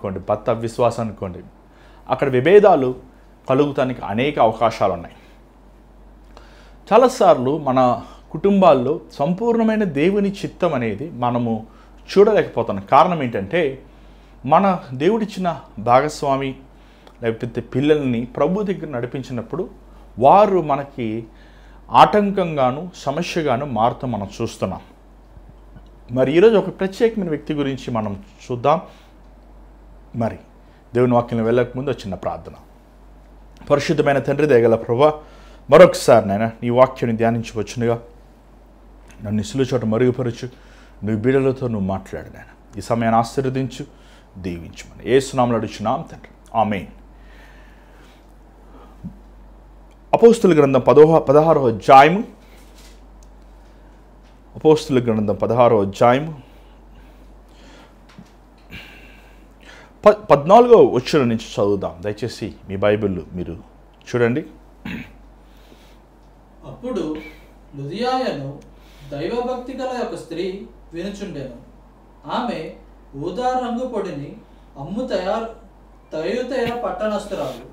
అనుకోండి, భర్త విశ్వాసం అనుకోండి, అక్కడ విభేదాలు కలుగుతానికి అనేక అవకాశాలు ఉన్నాయి. చాలాసార్లు మన కుటుంబాల్లో సంపూర్ణమైన దేవుని చిత్తం అనేది మనము చూడలేకపోతున్నాం. కారణం ఏంటంటే మన దేవుడిచ్చిన భాగస్వామి లేకపోతే పిల్లల్ని ప్రభు దగ్గర నడిపించినప్పుడు వారు మనకి ఆటంకంగాను సమస్యగాను మారుతూ మనం చూస్తున్నాం. మరి ఈరోజు ఒక ప్రత్యేకమైన వ్యక్తి గురించి మనం చూద్దాం. మరి దేవుని వాక్యం వెళ్ళకముందు వచ్చిన ప్రార్థన. పరిశుద్ధమైన తండ్రి, దయగల ప్రభువా, మరొకసారి నాయన నీ వాక్యాన్ని ధ్యానించవచ్చునుగా నన్ను సిలువ చోట మరుగుపరచు, నువ్వు బిడ్డలతో నువ్వు మాట్లాడు నాయన. ఈ సమయాన్ని ఆశీర్వదించు, దీవించమని యేసు నామములో అడుగుచున్నాం తండ్రి, ఆమేన్. అపోస్తుల గ్రంథం 16వ అధ్యాయము. అపోస్తుల గ్రంథం 16వ అధ్యాయము 14వ వచనం నుంచి చదువుదాం. దయచేసి మీ బైబిల్ మీరు చూడండి. అప్పుడు లుదియాయను దైవభక్తి గల ఒక స్త్రీ వినుచుండెను. ఆమె ఊదా రంగు పొడిని అమ్ము తయుతైన పట్టణస్థురాలు.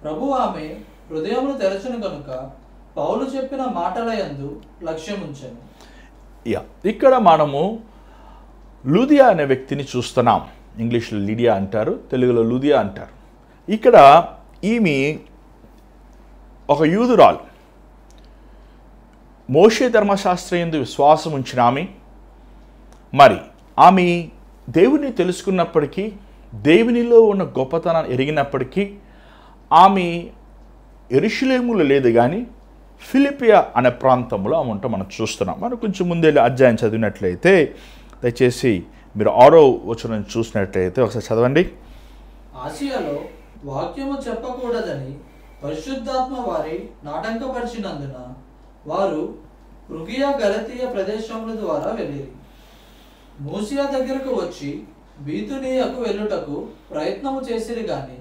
ప్రభు ఆమె హృదయమును తెరచును కనుక పౌలు చెప్పిన మాటల యందు లక్ష్యముంచెను. ఇక్కడ మనము లూదియా అనే వ్యక్తిని చూస్తున్నాం. ఇంగ్లీష్లో లిడియా అంటారు, తెలుగులో లూదియా అంటారు. ఇక్కడ ఈమె ఒక యూదురాలు, మోషే ధర్మశాస్త్రయందు విశ్వాసం ఉంచిన ఆమె. మరి ఆమె దేవుని తెలుసుకున్నప్పటికీ, దేవునిలో ఉన్న గొప్పతనాన్ని ఎరిగినప్పటికీ ఆమె యెరూషలేములో లేదు కానీ ఫిలిపియా అనే ప్రాంతంలో ఆమె ఉంటే మనం చూస్తున్నాం. మనం కొంచెం ముందే అధ్యాయం చదివినట్లయితే దయచేసి మీరు 6వ వచనం చూసినట్లయితే ఒకసారి చదవండి. ఆసియాలో వాక్యము చెప్పకూడదని పరిశుద్ధాత్మ వారి నాటంకపరిచినందున వారు ఫ్రుగియా గలతీయ ప్రదేశముల ద్వారా వెళ్ళిరి. మూసియా దగ్గరకు వచ్చి బీతునీయకు వెళ్ళుటకు ప్రయత్నము చేసిరి గాని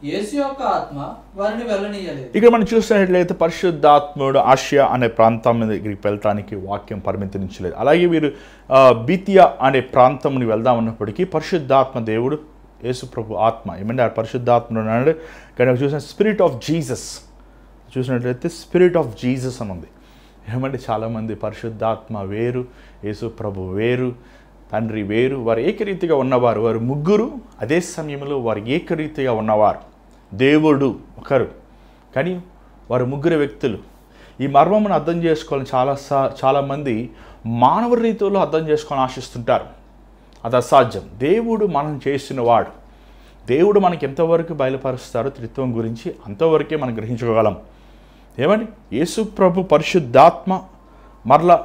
యేసు యొక్క ఆత్మ వారిని వెళ్ళనీయలేదు. ఇక్కడ మనం చూసినట్లయితే పరిశుద్ధాత్ముడు ఆసియా అనే ప్రాంతం దగ్గరికి వెళ్ళటానికి వాక్యం పరిమితించలేదు. అలాగే వీరు బీతియా అనే ప్రాంతంని వెళ్దాం అన్నప్పటికీ పరిశుద్ధాత్మ దేవుడు యేసు ప్రభు ఆత్మ ఏమంటే ఆ పరిశుద్ధాత్ముడు అన్నాడు. కానీ చూసిన స్పిరిట్ ఆఫ్ జీసస్ చూసినట్లయితే స్పిరిట్ ఆఫ్ జీసస్ అని ఉంది. ఏమంటే చాలామంది పరిశుద్ధాత్మ వేరు, యేసు ప్రభు వేరు, తండ్రి వేరు, వారు ఏకరీతిగా ఉన్నవారు. వారు ముగ్గురు అదే సమయంలో వారు ఏకరీతిగా ఉన్నవారు. దేవుడు ఒకరు కానీ వారు ముగ్గురు వ్యక్తులు. ఈ మర్మమును అర్థం చేసుకోవాలని చాలామంది మానవ రీతిలో అర్థం చేసుకోవాలని ఆశిస్తుంటారు. అది అసాధ్యం. దేవుడు మనం చేసిన వాడు. దేవుడు మనకి ఎంతవరకు బయలుపరుస్తారో త్రిత్వం గురించి అంతవరకే మనం గ్రహించగలం. ఏమండి యేసు ప్రభు పరిశుద్ధాత్మ, మరలా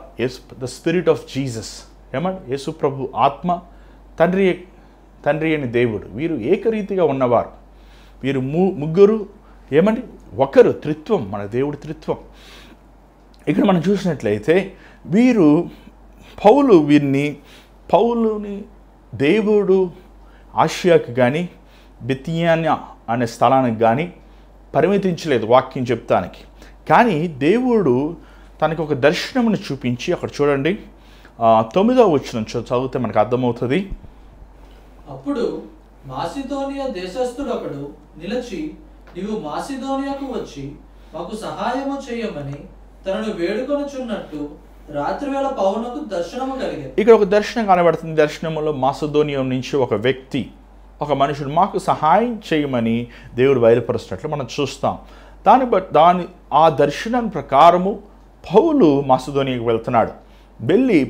ద స్పిరిట్ ఆఫ్ జీసస్. ఏమండి యేసు ప్రభు ఆత్మ, తండ్రి అని దేవుడు, వీరు ఏకరీతిగా ఉన్నవారు. వీరు ముగ్గురు ఏమండి ఒకరు త్రిత్వం, మన దేవుడి త్రిత్వం. ఇక్కడ మనం చూసినట్లయితే వీరు పౌలుని దేవుడు ఆసియాకి కానీ బితియానా అనే స్థలానికి కానీ పరిమితించలేదు వాక్యం చెప్తానికి. కానీ దేవుడు తనకు ఒక దర్శనమును చూపించి, అక్కడ చూడండి 9వ వచనం చదివితే మనకు అర్థమవుతుంది. అప్పుడు మాసిదోనియా దేశస్థుడొకడు నిలిచి, నీవు మాసిదోనియాకు వచ్చి మాకు సహాయము చేయమని తనను వేడుకొనుచున్నట్టు రాత్రివేళ పౌలునకు దర్శనము కలిగింది. ఇక్కడ ఒక దర్శనం కనబడుతుంది. దర్శనంలో మాసిదోనియా నుంచి ఒక వ్యక్తి, ఒక మనుషుడు మాకు సహాయం చేయమని దేవుడు బయలుపరుస్తున్నట్లు మనం చూస్తాం. ఆ దర్శనం ప్రకారము పౌలు మాసిదోనియాకు వెళ్తున్నాడు. వెళ్ళి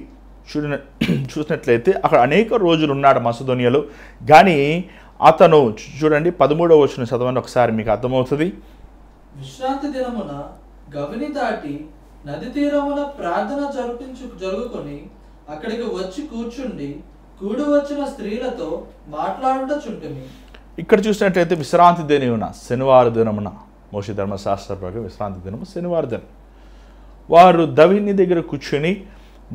చూసినట్లయితే అక్కడ అనేక రోజులు ఉన్నాడు మాసిదోనియాలో. కానీ అతను చూడండి 13వ వచనం చదవండి ఒకసారి, మీకు అర్థమవుతుంది. విశ్రాంతి దినమున గవిని దాటి నది తీరమున ప్రార్థన జరుగుకొని అక్కడికి వచ్చి కూర్చుండి కూడి వచ్చిన స్త్రీలతో మాట్లాడుట చుంటిమి. ఇక్కడ చూసినట్లయితే విశ్రాంతి దినమున, శనివారం దినమున, మోషే ధర్మశాస్త్ర ప్రకారం విశ్రాంతి దినము శనివారం దినం, వారు దవిని దగ్గర కూర్చొని,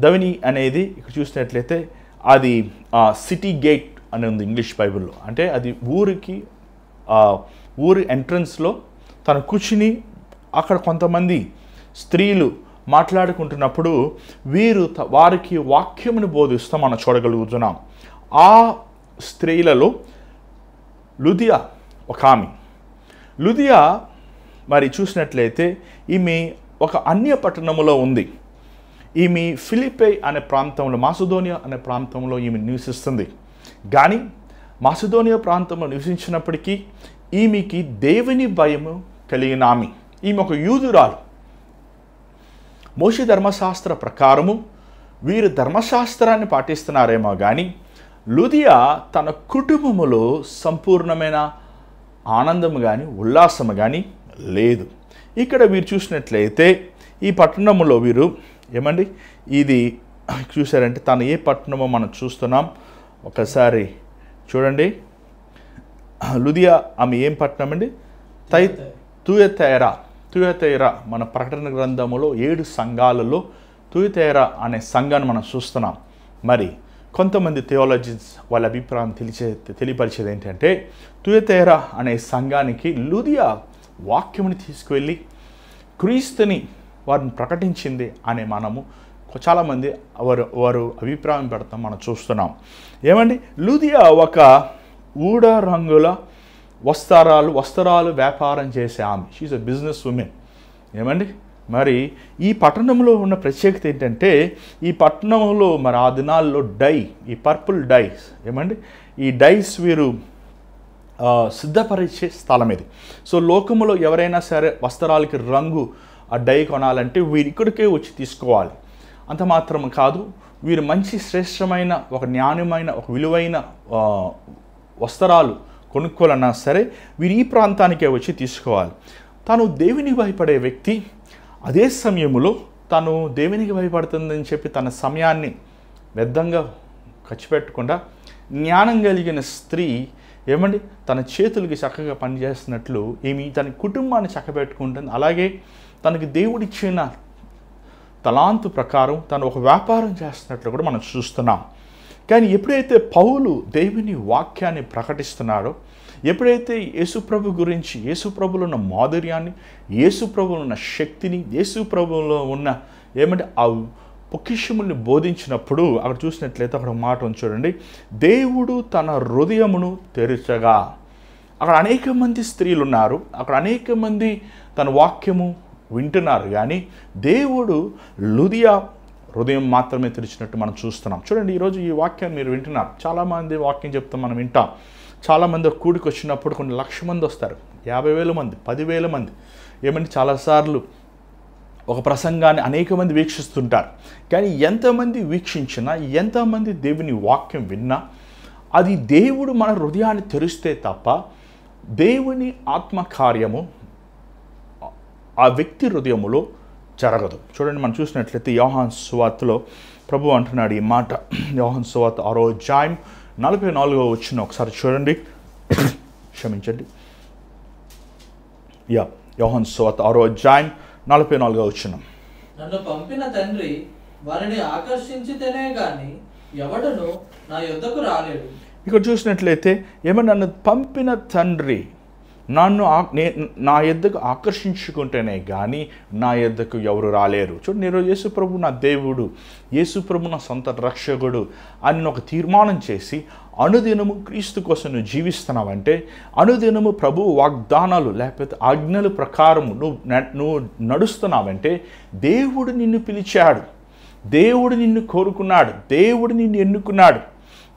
దవిని అనేది ఇక్కడ చూసినట్లయితే అది సిటీ గేట్ అని ఉంది ఇంగ్లీష్ బైబిల్లో. అంటే అది ఊరి ఎంట్రన్స్లో తను కూర్చుని అక్కడ కొంతమంది స్త్రీలు మాట్లాడుకుంటున్నప్పుడు వారికి వాక్యమును బోధిస్తూ మనం చూడగలుగుతున్నాం. ఆ స్త్రీలలో లుదియా ఒక ఆమె. లుదియా మరి చూసినట్లయితే ఈమె ఒక అన్య పట్టణములో ఉంది. ఈమె ఫిలిప్పై అనే ప్రాంతంలో, మాసిదోనియా అనే ప్రాంతంలో ఈమె నివసిస్తుంది. కానీ మాసిదోనియా ప్రాంతంలో నివసించినప్పటికీ ఈమెకి దేవుని భయము కలిగిన ఆమె. ఈమె ఒక యూదురాలు. మోషే ధర్మశాస్త్ర ప్రకారము వీరు ధర్మశాస్త్రాన్ని పాటిస్తున్నారేమో కానీ లుదియా తన కుటుంబములో సంపూర్ణమైన ఆనందము కానీ ఉల్లాసము కానీ లేదు. ఇక్కడ వీరు చూసినట్లయితే ఈ పట్టణంలో వీరు ఇది చూసారంటే తను ఏ పట్టణమో మనం చూస్తున్నాం. ఒకసారి చూడండి. లుదియా ఆమె ఏం పట్టణం అండి? తుయతైరా మన ప్రకటన గ్రంథములో 7 సంఘాలలో తుయతైరా అనే సంఘాన్ని మనం చూస్తున్నాం. మరి కొంతమంది థియాలజిన్స్ వాళ్ళ అభిప్రాయం తెలియపరిచేది ఏంటంటే తుయతైరా అనే సంఘానికి లుదియా వాక్యముని తీసుకువెళ్ళి క్రీస్తుని వారిని ప్రకటించింది అని మనము చాలామంది వారు అభిప్రాయం పెడతాం మనం చూస్తున్నాం. లుదియా ఒక ఊడ రంగుల వస్త్రాలు వ్యాపారం చేసే ఆమె. She is a businesswoman. మరి ఈ పట్టణంలో ఉన్న ప్రత్యేకత ఏంటంటే ఈ పట్టణంలో మరి ఆ దినాల్లో ఈ పర్పుల్ డైస్ ఈ డైస్ వీరు సిద్ధపరిచే స్థలం ఇది. సో లోకములో ఎవరైనా సరే వస్త్రాలకి రంగు ఆ డై కొనాలంటే వీరు ఇక్కడికే వచ్చి తీసుకోవాలి. అంత మాత్రం కాదు, వీరు మంచి శ్రేష్టమైన ఒక న్యాయమైన ఒక విలువైన వస్త్రాలు కొనుక్కోవాలన్నా సరే వీరు ఈ ప్రాంతానికే వచ్చి తీసుకోవాలి. తను దేవుని భయపడే వ్యక్తి. అదే సమయంలో తను దేవునికి భయపడుతుందని చెప్పి తన సమయాన్ని వ్యర్థంగా ఖర్చు పెట్టకుండా జ్ఞానం కలిగిన స్త్రీ తన చేతులకి చక్కగా పనిచేస్తున్నట్లు తన కుటుంబాన్ని చక్కబెట్టుకుంటుంది. అలాగే తనకి దేవుడిచ్చిన తలాంతు ప్రకారం తను ఒక వ్యాపారం చేస్తున్నట్లు కూడా మనం చూస్తున్నాం. కానీ ఎప్పుడైతే పౌలు దేవుని వాక్యాన్ని ప్రకటిస్తున్నాడో, ఎప్పుడైతే యేసుప్రభు గురించి, యేసుప్రభులో ఉన్న మాధుర్యాన్ని, యేసుప్రభులో ఉన్న శక్తిని, యేసుప్రభులో ఉన్న ఆ పొకిషముల్ని బోధించినప్పుడు అక్కడ చూసినట్లయితే అక్కడ మాట ఉంది చూడండి, దేవుడు తన హృదయమును తెరచగా. అక్కడ అనేక మంది స్త్రీలు ఉన్నారు, అక్కడ అనేక మంది తన వాక్యము వింటున్నారు. కానీ దేవుడు లుదియా హృదయం మాత్రమే తెరిచినట్టు మనం చూస్తున్నాం. చూడండి, ఈరోజు ఈ వాక్యాన్ని మీరు వింటున్నారు. చాలామంది వాక్యం చెప్తాం, మనం వింటాం. చాలామంది కూడికి వచ్చినప్పుడు కొన్ని 1,00,000 మంది వస్తారు, 50,000 మంది, 10,000 మంది. చాలాసార్లు ఒక ప్రసంగాన్ని అనేక మంది వీక్షిస్తుంటారు. కానీ ఎంతమంది వీక్షించినా, ఎంతమంది దేవుని వాక్యం విన్నా, అది దేవుడు మన హృదయాన్ని తెరిస్తే తప్ప దేవుని ఆత్మకార్యము ఆ వ్యక్తి హృదయములో జరగదు. చూడండి, మనం చూసినట్లయితే యోహాను సువార్తలో ప్రభు అంటున్నాడు ఈ మాట. యోహాను సువార్త 6వ అధ్యాయం 44వ వచనం ఒకసారి చూడండి. క్షమించండి. యోహాను సువార్త 6వ అధ్యాయం 44వ వచనం. నన్ను పంపిన తండ్రి వారిని ఆకర్షించితేనే గాని ఎవడను నా యొద్దకు రాలేడు. ఇక్కడ చూసినట్లయితే నన్ను పంపిన తండ్రి నా యొద్దకు ఆకర్షించుకుంటేనే కానీ నా యొద్దకు ఎవరు రాలేరు. చూడండి, ఈరోజు యేసుప్రభు నా దేవుడు, యేసుప్రభు నా సొంత రక్షకుడు అని ఒక తీర్మానం చేసి అనుదినము క్రీస్తు కోసం నువ్వు జీవిస్తున్నావంటే, అనుదినము ప్రభు వాగ్దానాలు లేకపోతే ఆజ్ఞల ప్రకారం నువ్వు నడుస్తున్నావంటే దేవుడు నిన్ను పిలిచాడు, దేవుడు నిన్ను కోరుకున్నాడు, దేవుడు నిన్ను ఎన్నుకున్నాడు,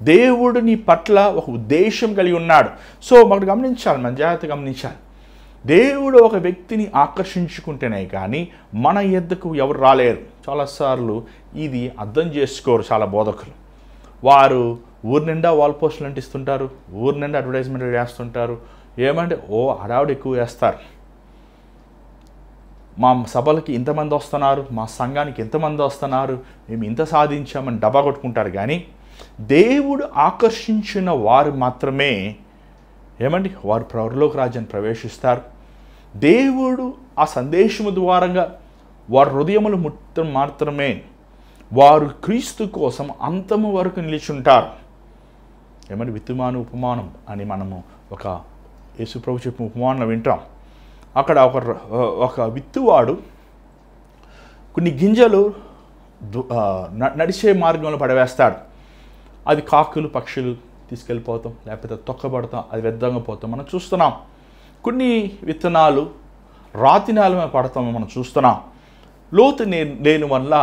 దేవుడు నీ పట్ల ఒక ఉద్దేశం కలిగి ఉన్నాడు. సో మనం గమనించాలి, మన జాగ్రత్తగా గమనించాలి. దేవుడు ఒక వ్యక్తిని ఆకర్షించుకుంటేనే కానీ మన యొద్దకు ఎవరు రాలేరు. చాలాసార్లు ఇది అర్థం చేసుకోరు చాలా బోధకులు. వారు ఊరి నిండా వాల్ పోస్టులు అంటిస్తుంటారు, ఊరి నిండా అడ్వర్టైజ్మెంట్లు చేస్తుంటారు. హడావుడు ఎక్కువ వేస్తారు. మా సభలకి ఇంతమంది వస్తున్నారు, మా సంఘానికి ఇంతమంది వస్తున్నారు, మేము ఇంత సాధించామని డబ్బా కొట్టుకుంటారు. కానీ దేవుడు ఆకర్షించిన వారు మాత్రమే వారు పరలోక రాజ్యాన్ని ప్రవేశిస్తారు. దేవుడు ఆ సందేశము ద్వారంగా వారి హృదయములు మాత్రమే వారు క్రీస్తు కోసం అంతము వరకు నిలిచుంటారు. విత్తుమాను ఉపమానం అని మనము ఒక యేసుప్రభు చెప్పిన ఉపమానం వింటాం. అక్కడ ఒక విత్తువాడు కొన్ని గింజలు నడిచే మార్గంలో పడవేస్తాడు. అది కాకులు పక్షులు తీసుకెళ్ళిపోతాం, లేకపోతే తొక్కబడతాం, అది వ్యర్థంగా పోతాం మనం చూస్తున్నాం. కొన్ని విత్తనాలు రాతి నేల మీద పడతాం మనం చూస్తున్నాం. లోతు లేని వల్ల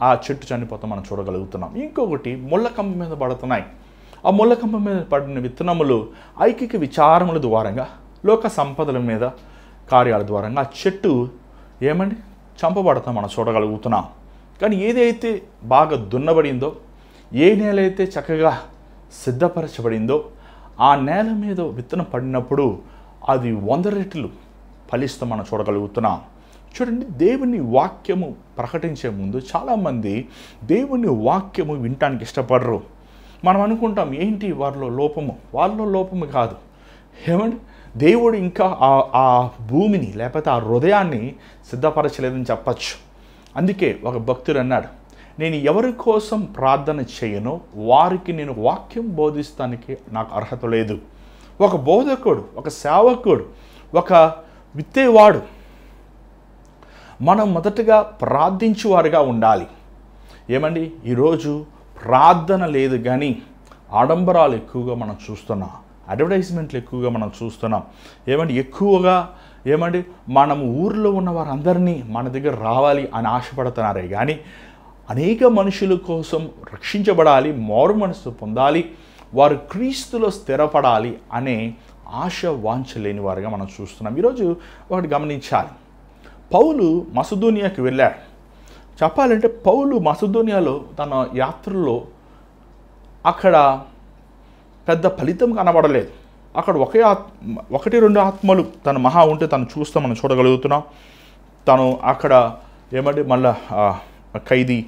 ఆ చెట్టు చనిపోతాం మనం చూడగలుగుతున్నాం. ఇంకొకటి ముళ్ళకంప మీద పడుతున్నాయి. ఆ ముళ్ళకంప మీద పడిన విత్తనములు ఐకిక విచారముల ద్వారంగా, లోక సంపదల మీద కార్యాల ద్వారంగా ఆ చెట్టు చంపబడతాం మనం చూడగలుగుతున్నాం. కానీ ఏదైతే బాగా దున్నబడిందో, ఏ నేల అయితే చక్కగా సిద్ధపరచబడిందో ఆ నేల మీద విత్తనం పడినప్పుడు అది 100 రెట్లు ఫలిస్తాం మనం చూడగలుగుతున్నాం. చూడండి, దేవుని వాక్యము ప్రకటించే ముందు చాలామంది దేవుని వాక్యము వినటానికి ఇష్టపడరు. మనం అనుకుంటాం ఏంటి వాళ్ళలో లోపము కాదు. దేవుడు ఇంకా ఆ భూమిని లేకపోతే ఆ హృదయాన్ని సిద్ధపరచలేదని చెప్పచ్చు. అందుకే ఒక భక్తుడు అన్నాడు, నేను ఎవరి కోసం ప్రార్థన చేయనో వారికి నేను వాక్యం బోధిస్తానికి నాకు అర్హత లేదు. ఒక బోధకుడు, ఒక సేవకుడు, ఒక విత్తేవాడు మనం మొదటగా ప్రార్థించేవారుగా ఉండాలి. ఈరోజు ప్రార్థన లేదు కానీ ఆడంబరాలు ఎక్కువగా మనం చూస్తున్నాం, అడ్వర్టైజ్మెంట్లు ఎక్కువగా మనం చూస్తున్నాం. ఎక్కువగా మనము ఊర్లో ఉన్న వారందరినీ మన దగ్గర రావాలి అని ఆశపడుతున్నారే కానీ అనేక మనుషుల కోసం రక్షించబడాలి, మారు మనసు పొందాలి, వారు క్రీస్తులో స్థిరపడాలి అనే ఆశ వాంఛలేని వారుగా మనం చూస్తున్నాం. ఈరోజు ఒకటి గమనించాలి, పౌలు మసదోనియాకి వెళ్ళాడు. చెప్పాలంటే పౌలు మసదోనియాలో తన యాత్రలో అక్కడ పెద్ద ఫలితం కనబడలేదు. అక్కడ 1-2 ఆత్మలు తను మహా ఉంటే తను చూస్తాం మనం చూడగలుగుతున్నాం. తను అక్కడ మళ్ళా ఖైదీ,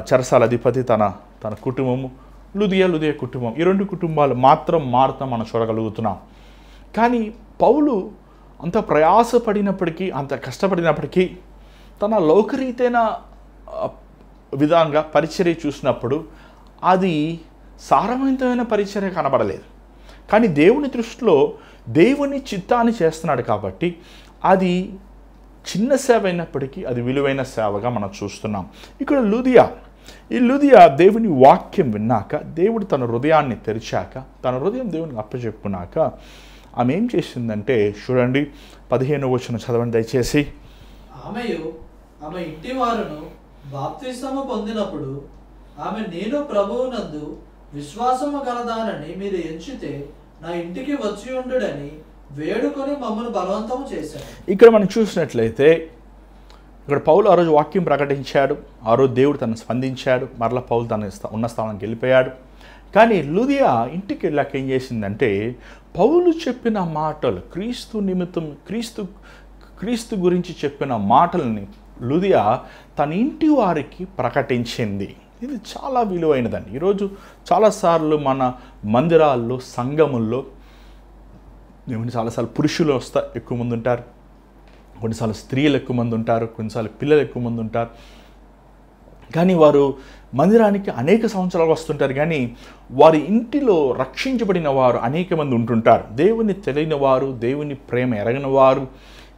చెరసాల అధిపతి, తన కుటుంబము, లుదియా కుటుంబం, ఈ 2 కుటుంబాలు మాత్రం మారుతాం మనం చూడగలుగుతున్నాం. కానీ పౌలు అంత ప్రయాసపడినప్పటికీ, అంత కష్టపడినప్పటికీ తన లోకరీతైన విధంగా పరిచర్య చూసినప్పుడు అది సారవంతమైన పరిచర్య కనబడలేదు. కానీ దేవుని దృష్టిలో దేవుని చిత్తాన్ని చేస్తున్నాడు కాబట్టి అది చిన్న సేవ అయినప్పటికీ అది విలువైన సేవగా మనం చూస్తున్నాం. ఇక్కడ ఈ లుదియా దేవుని వాక్యం విన్నాక, దేవుడు తన హృదయాన్ని తెరిచాక, తన హృదయం దేవునికి అప్పచెప్పుకున్నాక ఆమె ఏం చేసిందంటే చూడండి, 15వ వచనం చదవండి దయచేసి. ఆమె ఇంటి వారును బాప్తిస్మము పొందినప్పుడు ఆమె, నేను ప్రభువునందు విశ్వాసము గలదానని మీరు ఎంచితే నా ఇంటికి వచ్చి ఉండుడని వేడుకొని మమ్మల్ని బలవంతము చేశాడు. ఇక్కడ మనం చూసినట్లయితే ఇక్కడ పౌలు ఆ రోజు వాక్యం ప్రకటించాడు, ఆ రోజు దేవుడు తను స్పందించాడు, మరలా పౌలు తన ఉన్న స్థానానికి వెళ్ళిపోయాడు. కానీ లుదియా ఇంటికి వెళ్ళాక ఏం చేసిందంటే పౌలు చెప్పిన మాటలు, క్రీస్తు నిమిత్తం క్రీస్తు గురించి చెప్పిన మాటల్ని లుదియా తన ఇంటి వారికి ప్రకటించింది. ఇది చాలా విలువైనదండి. ఈరోజు చాలాసార్లు మన మందిరాల్లో, సంఘముల్లో చాలాసార్లు పురుషులు ఎక్కువ మంది ఉంటారు, కొన్నిసార్లు స్త్రీలు ఎక్కువ మంది ఉంటారు, కొన్నిసార్లు పిల్లలు ఎక్కువ మంది ఉంటారు. కానీ వారు మందిరానికి అనేక సంవత్సరాలు వస్తుంటారు, కానీ వారి ఇంటిలో రక్షించబడిన వారు అనేక మంది ఉంటుంటారు. దేవుని తెలియని వారు, దేవుని ప్రేమ ఎరగని వారు.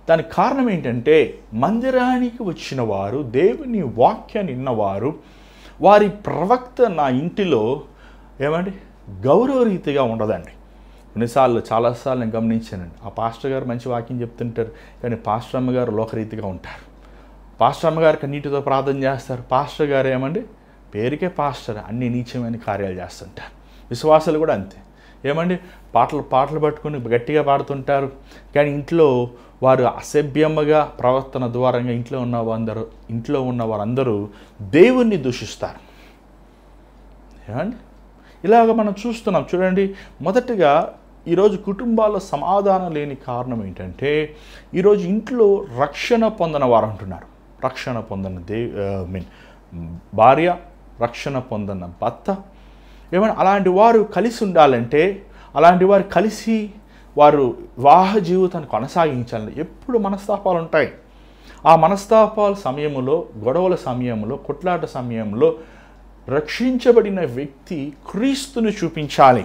దానికి కారణం ఏంటంటే మందిరానికి వచ్చిన వారు, దేవుని వాక్యాన్ని విన్నవారు, వారి ప్రవక్త నా ఇంటిలో గౌరవరీతిగా ఉండదండి. కొన్నిసార్లు చాలాసార్లు నేను గమనించానండి, ఆ పాస్టర్ గారు మంచి వాక్యం చెప్తుంటారు, కానీ పాస్టర్ అమ్మగారు లోకరీతిగా ఉంటారు. పాస్టర్ అమ్మగారు కన్నీటితో ప్రార్థన చేస్తారు, పాస్టర్ గారు పేరుకే పాస్టర్ అన్ని నీచమైన కార్యాలు చేస్తుంటారు. విశ్వాసాలు కూడా అంతే, పాటలు పట్టుకుని గట్టిగా పాడుతుంటారు, కానీ ఇంట్లో వారు అసభ్యముగా ప్రవర్తన ద్వారంగా ఇంట్లో ఉన్న వారందరూ దేవుణ్ణి దూషిస్తారు. ఇలాగ మనం చూస్తున్నాం. చూడండి, మొదటగా ఈరోజు కుటుంబాల్లో సమాధానం లేని కారణం ఏంటంటే ఈరోజు ఇంట్లో రక్షణ పొందిన వారు అంటున్నారు, రక్షణ పొందిన భార్య, రక్షణ పొందిన భర్త, అలాంటి వారు కలిసి ఉండాలంటే, అలాంటి వారు కలిసి వారు వివాహ జీవితాన్ని కొనసాగించాలని ఎప్పుడు మనస్తాపాలు ఉంటాయి. ఆ మనస్తాపాల సమయంలో, గొడవల సమయంలో, కొట్లాట సమయంలో రక్షించబడిన వ్యక్తి క్రీస్తుని చూపించాలి.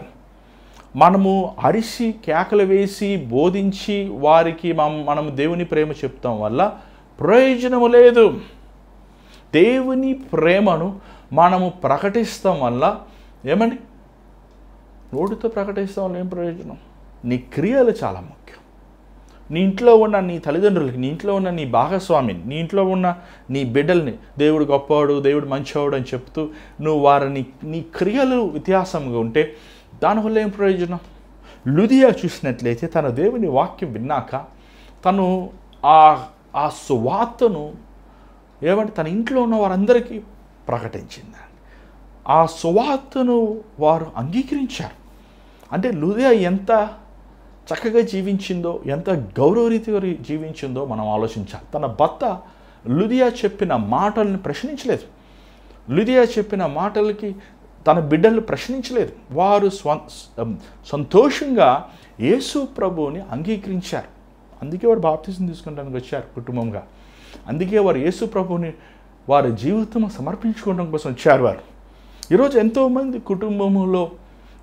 మనము అరిసి కేకలు వేసి బోధించి వారికి మనము దేవుని ప్రేమ చెప్తాం వల్ల ప్రయోజనము లేదు. దేవుని ప్రేమను మనము ప్రకటిస్తాం వల్ల నోటితో ప్రకటిస్తాం వల్ల ఏం ప్రయోజనం? నీ క్రియలు చాలా ముఖ్యం. నీ ఇంట్లో ఉన్న నీ తల్లిదండ్రులకి, నీ ఇంట్లో ఉన్న నీ భాగస్వామిని, నీ ఇంట్లో ఉన్న నీ బిడ్డల్ని దేవుడు గొప్పవాడు, దేవుడు మంచివాడు అని చెప్తూ నువ్వు వారిని నీ క్రియలు వ్యత్యాసంగా ఉంటే దానివల్ల ఏం ప్రయోజనం? లుదియా చూసినట్లయితే తన దేవుని వాక్యం విన్నాక తను ఆ సువార్తను ఏమంటే తన ఇంట్లో ఉన్న వారందరికీ ప్రకటించింది. ఆ సువార్తను వారు అంగీకరించారు. అంటే లుదియా ఎంత చక్కగా జీవించిందో, ఎంత గౌరవరీతిగా జీవించిందో మనం ఆలోచించాలి. తన భర్త లుదియా చెప్పిన మాటలను ప్రశ్నించలేదు. లుదియా చెప్పిన మాటలకి తన బిడ్డలు ప్రశ్నించలేదు. వారు సంతోషంగా యేసు ప్రభువుని అంగీకరించారు. అందుకే వారు బాప్తిజం తీసుకుంటానికి వచ్చారు కుటుంబంగా. అందుకే వారు యేసు ప్రభువుని వారి జీవితం సమర్పించుకోవడం కోసం వచ్చారు. వారు ఈరోజు కుటుంబంలో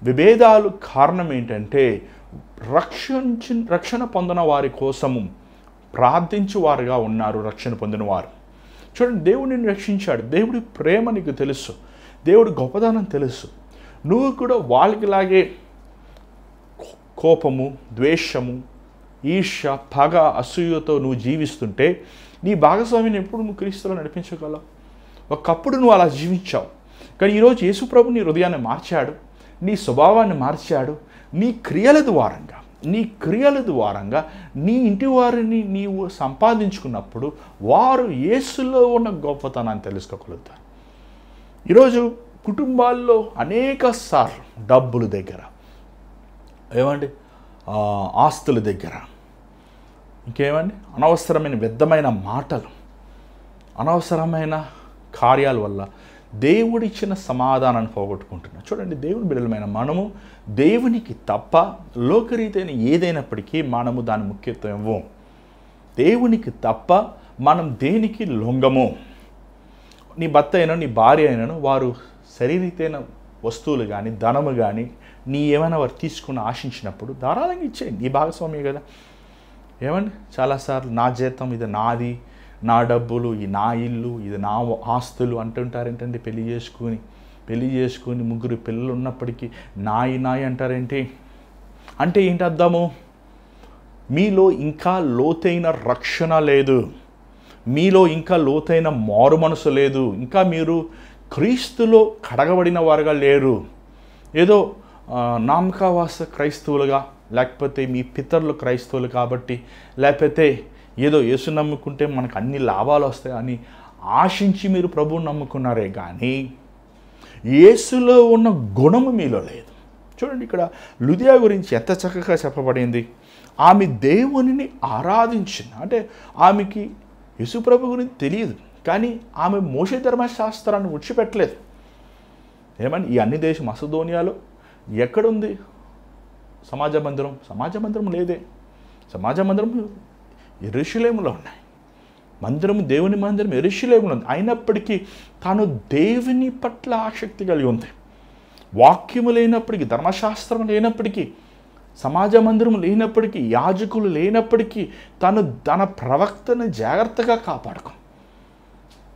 విభేదాలు కారణం ఏంటంటే రక్షణ పొందిన వారి కోసము ప్రార్థించు వారుగా ఉన్నారు. రక్షణ పొందిన వారు చూడండి, దేవుడు నిన్ను రక్షించాడు. దేవుడి ప్రేమ నీకు తెలుసు, దేవుడి గొప్పదనం తెలుసు. నువ్వు కూడా వాళ్ళకిలాగే కోపము, ద్వేషము, ఈర్ష్య, పగ, అసూయతో నువ్వు జీవిస్తుంటే నీ భాగస్వామిని ఎప్పుడు నువ్వు క్రీస్తులో నడిపించగలవు? ఒకప్పుడు నువ్వు అలా జీవించావు, కానీ ఈరోజు యేసుప్రభు నీ హృదయాన్ని మార్చాడు, నీ స్వభావాన్ని మార్చాడు. నీ క్రియల ద్వారంగా నీ ఇంటి వారిని నీవు సంపాదించుకున్నప్పుడు వారు యేసులో ఉన్న గొప్పతనాన్ని తెలుసుకోగలుగుతారు. ఈరోజు కుటుంబాల్లో అనేక సార్లు డబ్బుల దగ్గర, ఆస్తుల దగ్గర, ఇంకేమండి అనవసరమైన వ్యర్థమైన మాటలు, అనవసరమైన కార్యాల వల్ల దేవుడిచ్చిన సమాధానాన్ని పోగొట్టుకుంటున్నాం. చూడండి, దేవుని బిడ్డలమైన మనము దేవునికి తప్ప లోకరీతైన ఏదైనప్పటికీ మనము దాని ముఖ్యత్వం ఇవ్వం. దేవునికి తప్ప మనం దేనికి లొంగము. నీ భర్త అయినా నీ భార్య అయినను వారు శరీరీతైన వస్తువులు కానీ ధనము కానీ నీ ఏమైనా వారు తీసుకుని ఆశించినప్పుడు ధారాళంగా ఇచ్చేయండి. నీ భాగస్వామి కదా. చాలాసార్లు నా జీతం ఇది నాది, నా డబ్బులు, ఈ నా ఇల్లు, ఇది నా ఆస్తులు అంటుంటారేంటండి. పెళ్లి చేసుకుని 3 పిల్లలు ఉన్నప్పటికీ నాయి అంటారేంటి? అంటే ఏంటి అర్థము? మీలో ఇంకా లోతైన రక్షణ లేదు, మీలో ఇంకా లోతైన మారు మనసు లేదు, ఇంకా మీరు క్రీస్తులో కడగబడిన వారుగా లేరు. ఏదో నామకావాస క్రైస్తవులుగా, లేకపోతే మీ పితరులు క్రైస్తవులు కాబట్టి, లేకపోతే ఏదో యేసు నమ్ముకుంటే మనకు అన్ని లాభాలు వస్తాయి అని ఆశించి మీరు ప్రభువుని నమ్ముకున్నారే కానీ యేసులో ఉన్న గుణము మీలో లేదు. చూడండి, ఇక్కడ లుదియా గురించి ఎంత చక్కగా చెప్పబడింది. ఆమె దేవునిని ఆరాధించింది. అంటే ఆమెకి యేసు ప్రభు గురించి తెలియదు, కానీ ఆమె మోషే ధర్మశాస్త్రాన్ని విడిచిపెట్టలేదు. ఈ అన్ని దేశం మసదోనియాలో ఎక్కడుంది సమాజ మందిరం లేదే. సమాజ మందిరం యెరూషలేములో ఉన్నాయి. దేవుని మందిరం యెరూషలేములో ఉంది. అయినప్పటికీ తాను దేవుని పట్ల ఆసక్తి కలిగి ఉంది. వాక్యము లేనప్పటికీ, ధర్మశాస్త్రం లేనప్పటికీ, సమాజ మందిరం లేనప్పటికీ, యాజకులు లేనప్పటికీ తన ప్రవక్తను జాగ్రత్తగా కాపాడుకో.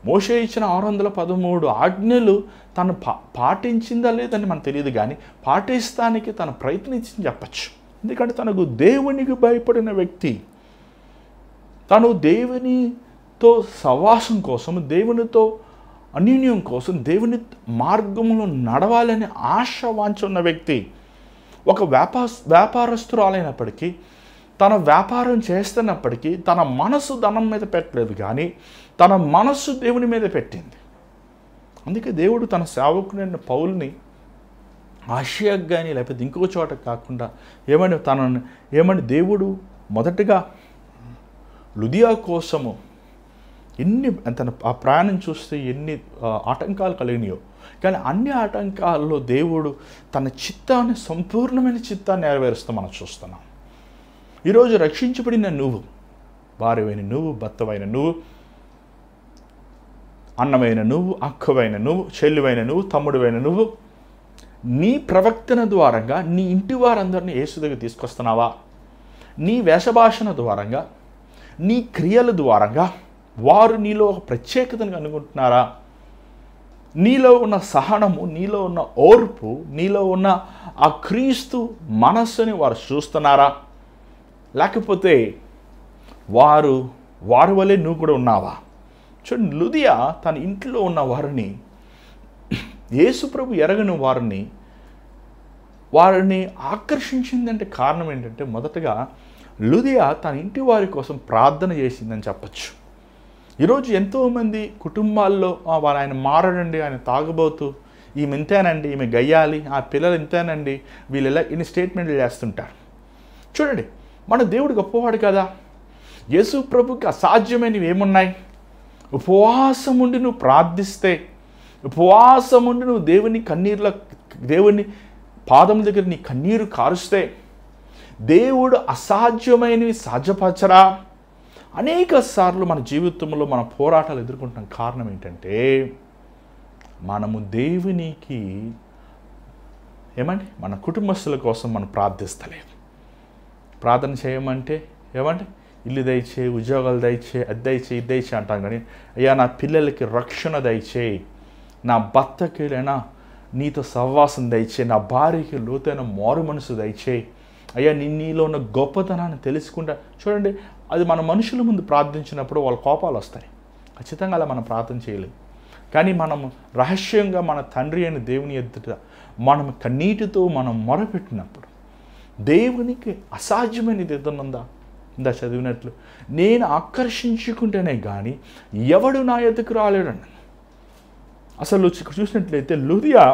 మోషే ఇచ్చిన 613 ఆజ్ఞలు తను పాటించిందా లేదని మనకు తెలియదు, కానీ పాటిస్తానికి తను ప్రయత్నించింది చెప్పచ్చు. ఎందుకంటే తనకు దేవునికి భయపడిన వ్యక్తి. తను దేవునితో సహవాసం కోసం, దేవునితో అన్యోన్యం కోసం, దేవుని మార్గంలో నడవాలని ఆశ వాంఛ ఉన్న వ్యక్తి. ఒక వ్యాపారస్తురాలైనప్పటికీ, తన వ్యాపారం చేస్తున్నప్పటికీ తన మనసు ధనం మీద పెట్టలేదు, కానీ తన మనస్సు దేవుని మీద పెట్టింది. అందుకే దేవుడు తన సేవకుడైన పౌలుని ఆసియాకు కానీ లేకపోతే ఇంకో చోట కాకుండా దేవుడు మొదటగా లుదియా కోసము తన ఆ ప్రయాణం చూస్తే ఎన్ని ఆటంకాలు కలిగినాయో, కానీ అన్ని ఆటంకాల్లో దేవుడు తన చిత్తాన్ని, సంపూర్ణమైన చిత్తాన్ని నెరవేరుస్తూ మనం చూస్తున్నాం. ఈరోజు రక్షించబడిన నువ్వు, భార్యవైన నువ్వు, భర్తవైన నువ్వు, అన్నమైన నువ్వు, అక్కవైన నువ్వు, చెల్లివైన నువ్వు, తమ్ముడివైన నువ్వు, నీ ప్రవక్తన ద్వారంగా నీ ఇంటి వారందరినీ యేసు దగ్గర తీసుకొస్తున్నావా? నీ వేషభాషణ ద్వారంగా, నీ క్రియల ద్వారంగా వారు నీలో ఒక ప్రత్యేకతను కనుగొంటున్నారా? నీలో ఉన్న సహనము, నీలో ఉన్న ఓర్పు, నీలో ఉన్న ఆ క్రీస్తు మనస్సుని వారు చూస్తున్నారా? లేకపోతే వారి వలె నువ్వు కూడా ఉన్నావా? చూడండి, లుదియా తన ఇంట్లో ఉన్న వారిని, యేసుప్రభు ఎరగని వారిని ఆకర్షించిందంటే కారణం ఏంటంటే, మొదటగా లుదియా తన ఇంటి వారి కోసం ప్రార్థన చేసిందని చెప్పచ్చు. ఈరోజు ఎంతోమంది కుటుంబాల్లో ఆయన మారడండి, ఆయన తాగబోతూ, ఈమె ఇంతేనండి, ఈమె గయ్యాలి, ఆ పిల్లలు ఇంతేనండి, వీళ్ళు ఇలా ఇన్ని స్టేట్మెంట్లు చేస్తుంటారు. చూడండి, మన దేవుడు గొప్పవాడు కదా. యేసు ప్రభుకి అసాధ్యమైనవి ఏమున్నాయి? ఉపవాసం ఉండి నువ్వు ప్రార్థిస్తే, ఉపవాసం ఉండి నువ్వు దేవుని పాదం దగ్గర నీ కన్నీరు కారుస్తే దేవుడు అసాధ్యమైనవి సాధ్యపరచరా? అనేక సార్లు మన జీవితంలో మన పోరాటాలు ఎదుర్కొంటున్న కారణం ఏంటంటే, మనము దేవునికి మన కుటుంబస్తుల కోసం మనం ప్రార్థిస్తలేదు. ప్రార్థన చేయమంటే ఇల్లు దయచేయి, ఉద్యోగాలు దయచేయి, అది దయచేయి, ఇది దయచేయి అంటాం. కానీ అయ్యా నా పిల్లలకి రక్షణ దయచేయి, నా భర్తకి నీతో సహవాసం దయచేయి, నా భార్యకి లోతైన మారు మనసు దయచేయి, అయ్యా నీలో ఉన్న గొప్పతనాన్ని తెలుసుకుంటా. చూడండి, అది మన మనుషుల ముందు ప్రార్థించినప్పుడు వాళ్ళ కోపాలు వస్తాయి. ఖచ్చితంగా అలా మనం ప్రార్థన చేయలేదు. కానీ మనము రహస్యంగా మన తండ్రి అయిన దేవుని ఎదుట మనం కన్నీటితో మనం మొరపెట్టినప్పుడు దేవునికి అసాధ్యమైనది ఏదన్నుందా? ఇందా చదివినట్లు, నేను ఆకర్షించుకుంటేనే కానీ ఎవడు నా ఎదుకు రాలేడండి. అసలు చూసినట్లయితే లుదియా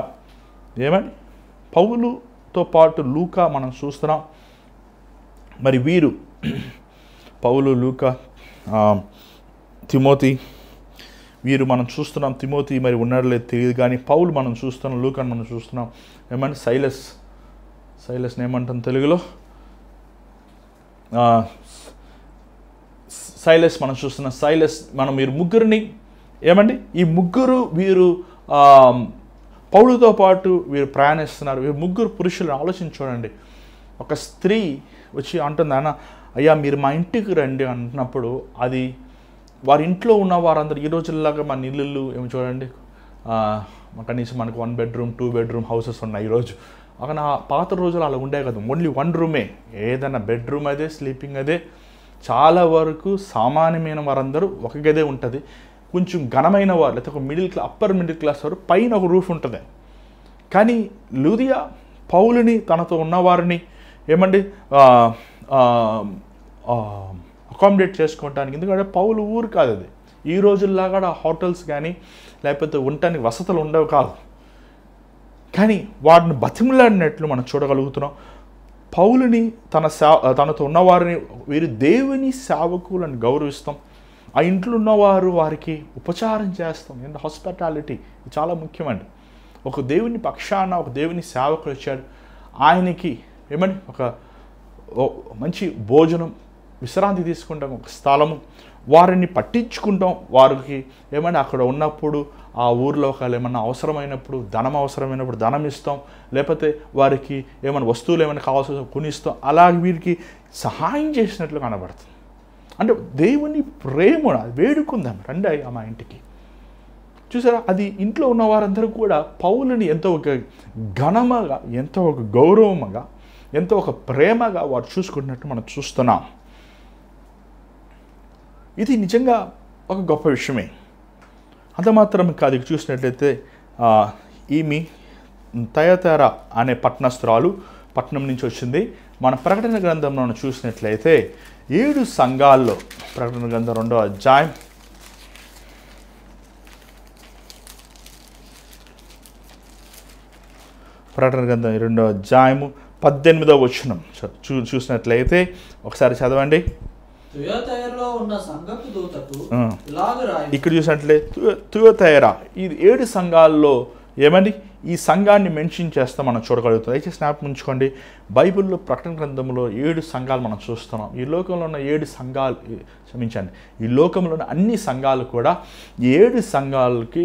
పౌలుతో పాటు లూకా మనం చూస్తున్నాం. మరి వీరు పౌలు, లూకా, తిమోతి, వీరు మనం చూస్తున్నాం. తిమోతి మరి ఉన్నాడు లేదు తెలియదు, కానీ పౌలు మనం చూస్తున్నాం, లూకాని మనం చూస్తున్నాం. సైలస్ని ఏమంటాం తెలుగులో? సైలస్ మనం చూస్తున్నాం. వీరు ముగ్గురిని ఈ ముగ్గురు వీరు పౌలుతో పాటు వీరు ప్రయాణిస్తున్నారు. వీరు ముగ్గురు పురుషులను ఆలోచించి చూడండి. ఒక స్త్రీ వచ్చి అంటుంది, అయ్యా మీరు మా ఇంటికి రండి అంటున్నప్పుడు, అది వారి ఇంట్లో ఉన్న వారందరూ ఈ రోజుల్లాగా మన ఇల్లు ఏమి చూడండి, కనీసం మనకు 1 bedroom 2 bedroom హౌసెస్ ఉన్నాయి ఈరోజు. అక్కడ పాత రోజులు అలా ఉండే కదా, ఓన్లీ 1 రూమే, ఏదైనా బెడ్రూమ్ అదే, స్లీపింగ్ అదే. చాలా వరకు సామాన్యమైన వారందరూ ఒక గదే ఉంటుంది. కొంచెం ఘనమైన వారు లేకపోతే ఒక అప్పర్ మిడిల్ క్లాస్ వారు పైన ఒక రూఫ్ ఉంటుంది. కానీ లుదియా పౌలుని తనతో ఉన్నవారిని అకామిడేట్ చేసుకోవటానికి, ఎందుకంటే పౌలు ఊరు కాదు అది. ఈ రోజుల్లాగా హోటల్స్ కానీ లేకపోతే ఉండటానికి వసతులు ఉండవు కాదు. కానీ వాటిని బతిమలాడినట్లు మనం చూడగలుగుతున్నాం. పౌలుని తనతో ఉన్నవారిని, వీరు దేవుని సేవకులను గౌరవిస్తాం. ఆ ఇంట్లో ఉన్నవారు వారికి ఉపచారం చేస్తాం. ఎందుకంటే హాస్పిటాలిటీ చాలా ముఖ్యమండి. ఒక దేవుని పక్షాన ఒక దేవుని సేవకుడు వచ్చాడు, ఆయనకి ఒక మంచి భోజనం, విశ్రాంతి తీసుకుంటాం, ఒక స్థలము, వారిని పట్టించుకుంటాం. వారికి అక్కడ ఉన్నప్పుడు ఆ ఊర్లో ఒకళ్ళు ఏమన్నా అవసరమైనప్పుడు, ధనం అవసరమైనప్పుడు ధనం ఇస్తాం, లేకపోతే వారికి వస్తువులు ఏమైనా కావాల్సి కొనిస్తాం. అలాగే వీరికి సహాయం చేసినట్లు కనబడుతుంది. అంటే దేవుని ప్రేమ వేడుకుందాం, రండి మా ఇంటికి. చూసారా, అది ఇంట్లో ఉన్న వారందరూ కూడా పౌలుని ఎంతో ఒక ఘనముగా, ఎంతో ఒక గౌరవముగా, ఎంతో ఒక ప్రేమగా వారు చూసుకుంటున్నట్టు మనం చూస్తున్నాం. ఇది నిజంగా ఒక గొప్ప విషయమే. అంత మాత్రం కాదు, చూసినట్లయితే ఈమె తయతెరా అనే పట్టణం నుంచి వచ్చింది. మన ప్రకటన గ్రంథంలో చూసినట్లయితే 7 సంఘాల్లో, ప్రకటన గ్రంథం 2వ అధ్యాయం ప్రకటన గ్రంథం 2వ అధ్యాయము 18వ వచనం చూసినట్లయితే ఒకసారి చదవండి. ఇక్కడ చూసినట్లయితే తుయతైరా, ఇది 7 సంఘాల్లో ఈ సంఘాన్ని మెన్షన్ చేస్తాం మనం చూడగలుగుతాం. అయితే స్నాప్ ఉంచుకోండి, బైబిల్లో ప్రకటన గ్రంథంలో 7 సంఘాలు మనం చూస్తున్నాం. ఈ లోకంలో ఉన్న 7 సంఘాలు, క్షమించండి, ఈ లోకంలో ఉన్న అన్ని సంఘాలు కూడా 7 సంఘాలకి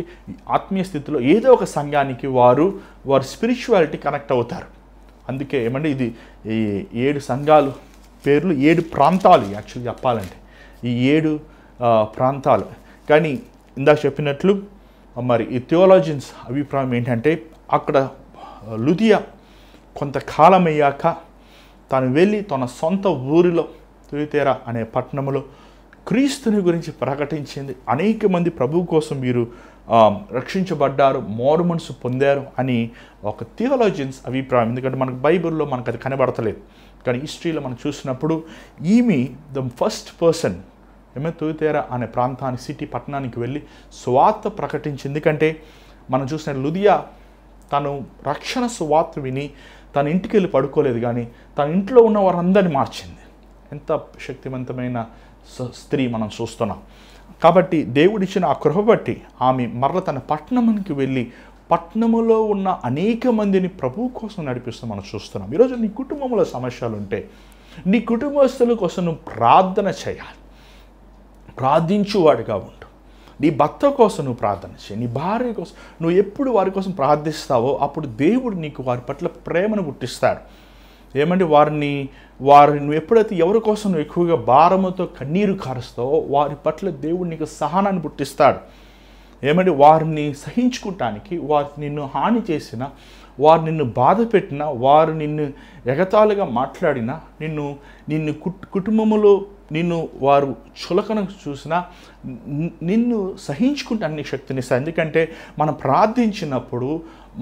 ఆత్మీయ స్థితిలో ఏదో ఒక సంఘానికి వారు స్పిరిచువాలిటీ కనెక్ట్ అవుతారు. అందుకే ఇది ఈ 7 సంఘాలు పేర్లు 7 ప్రాంతాలు యాక్చువల్లీ చెప్పాలంటే, ఈ 7 ప్రాంతాలు. కానీ ఇందాక చెప్పినట్లు మరి ఈ థియోలాజియన్స్ అభిప్రాయం ఏంటంటే అక్కడ లుదియా కొంతకాలం అయ్యాక తాను వెళ్ళి తన సొంత ఊరిలో తుయితేరా అనే పట్టణంలో క్రీస్తుని గురించి ప్రకటించింది. అనేక మంది ప్రభువు కోసం వీరు రక్షించబడ్డారు, మారు మనసు పొందారు అని ఒక థియోలాజియన్స్ అభిప్రాయం. ఎందుకంటే మనకు బైబిల్లో మనకు అది కనబడతలేదు, కానీ హిస్టరీలో మనం చూసినప్పుడు ఈమె ద ఫస్ట్ పర్సన్ తుయితేరా అనే ప్రాంతానికి సిటీ పట్టణానికి వెళ్ళి సువార్త ప్రకటించింది. ఎందుకంటే మనం చూసిన లుదియా తను రక్షణ సువార్త విని తన ఇంటికి వెళ్ళి పడుకోలేదు, కానీ తన ఇంట్లో ఉన్న వారందరినీ మార్చింది. ఎంత శక్తివంతమైన స్త్రీ మనం చూస్తున్నాం. కాబట్టి దేవుడిచ్చిన ఆ కృప బట్టి ఆమె మరల తన పట్టణానికి వెళ్ళి పట్టణములో ఉన్న అనేక మందిని ప్రభువు కోసం నడిపిస్తూ మనం చూస్తున్నాం. ఈరోజు నీ కుటుంబంలో సమస్యలు ఉంటే నీ కుటుంబస్తుల కోసం నువ్వు ప్రార్థన చేయాలి, ప్రార్థించువాడిగా ఉండు. నీ భర్త కోసం నువ్వు ప్రార్థన చేయి, నీ భార్య కోసం నువ్వు ఎప్పుడు వారి కోసం ప్రార్థిస్తావో అప్పుడు దేవుడు నీకు వారి పట్ల ప్రేమను పుట్టిస్తాడు. ఏమంటే వారిని నువ్వు ఎప్పుడైతే ఎవరి కోసం నువ్వు ఎక్కువగా భారముతో కన్నీరు కారుస్తావో వారి పట్ల దేవుడు నీకు సహనాన్ని పుట్టిస్తాడు. ఏమంటే వారిని సహించుకుంటానికి, వారు నిన్ను హాని చేసినా, వారు నిన్ను బాధ పెట్టినా, వారు నిన్ను ఎగతాళిగా మాట్లాడినా, నిన్ను కుటుంబములో నిన్ను వారు చులకన చూసినా నిన్ను సహించుకుంటానికి శక్తినిస్తాయి. ఎందుకంటే మనం ప్రార్థించినప్పుడు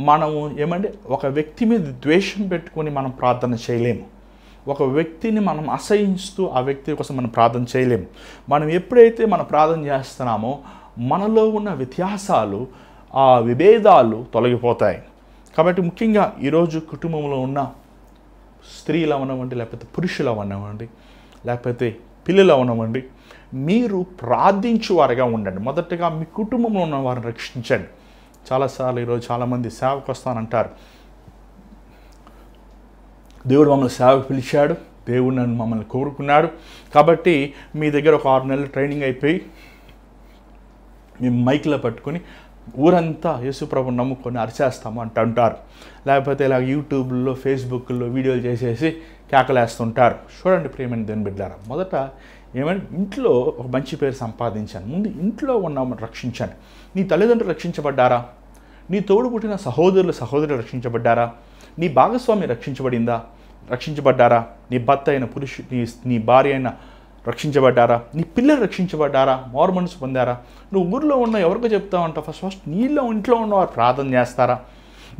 మనము ఏమంటే ఒక వ్యక్తి మీద ద్వేషం పెట్టుకొని మనం ప్రార్థన చేయలేము. ఒక వ్యక్తిని మనం అసహిస్తూ ఆ వ్యక్తి కోసం మనం ప్రార్థన చేయలేము. మనం ఎప్పుడైతే మనం ప్రార్థన చేస్తున్నామో మనలో ఉన్న వ్యత్యాసాలు, ఆ విభేదాలు తొలగిపోతాయి. కాబట్టి ముఖ్యంగా ఈరోజు కుటుంబంలో ఉన్న స్త్రీలు అవనివ్వండి, లేకపోతే పురుషులు అవనివ్వండి, లేకపోతే పిల్లలు అవనివ్వండి, మీరు ప్రార్థించువారుగా ఉండండి. మొదటగా మీ కుటుంబంలో ఉన్న వారిని రక్షించండి. చాలాసార్లు ఈరోజు చాలామంది సేవకు వస్తానంటారు. దేవుడు మమ్మల్ని సేవకు పిలిచాడు, దేవుడు నన్ను మమ్మల్ని కోరుకున్నాడు, కాబట్టి మీ దగ్గర ఒక 6 నెలలు ట్రైనింగ్ అయిపోయి మేము మైక్లో పట్టుకొని ఊరంతా యేసుప్రభుని నమ్ముకొని అరిచేస్తాము అంటారు. లేకపోతే ఇలా యూట్యూబ్లో, ఫేస్బుక్లో వీడియోలు చేసేసి కేకలేస్తుంటారు. చూడండి ప్రియమైన దేవుని బిడ్డలారా, మొదట ఏమంటే ఇంట్లో ఒక మంచి పేరు సంపాదించాను. ముందు ఇంట్లో ఉన్న రక్షించాను. నీ తల్లిదండ్రులు రక్షించబడ్డారా? నీ తోడు పుట్టిన సహోదరులు రక్షించబడ్డారా? నీ భాగస్వామి రక్షించబడ్డారా? నీ భర్త అయిన నీ భార్య అయిన రక్షించబడ్డారా? నీ పిల్లలు రక్షించబడ్డారా? మారు మనసు పొందారా? నువ్వు ఊరిలో ఉన్న ఎవరికో చెప్తావంట. ఫస్ట్ ఇంట్లో ఉన్నవారు ప్రార్థన చేస్తారా?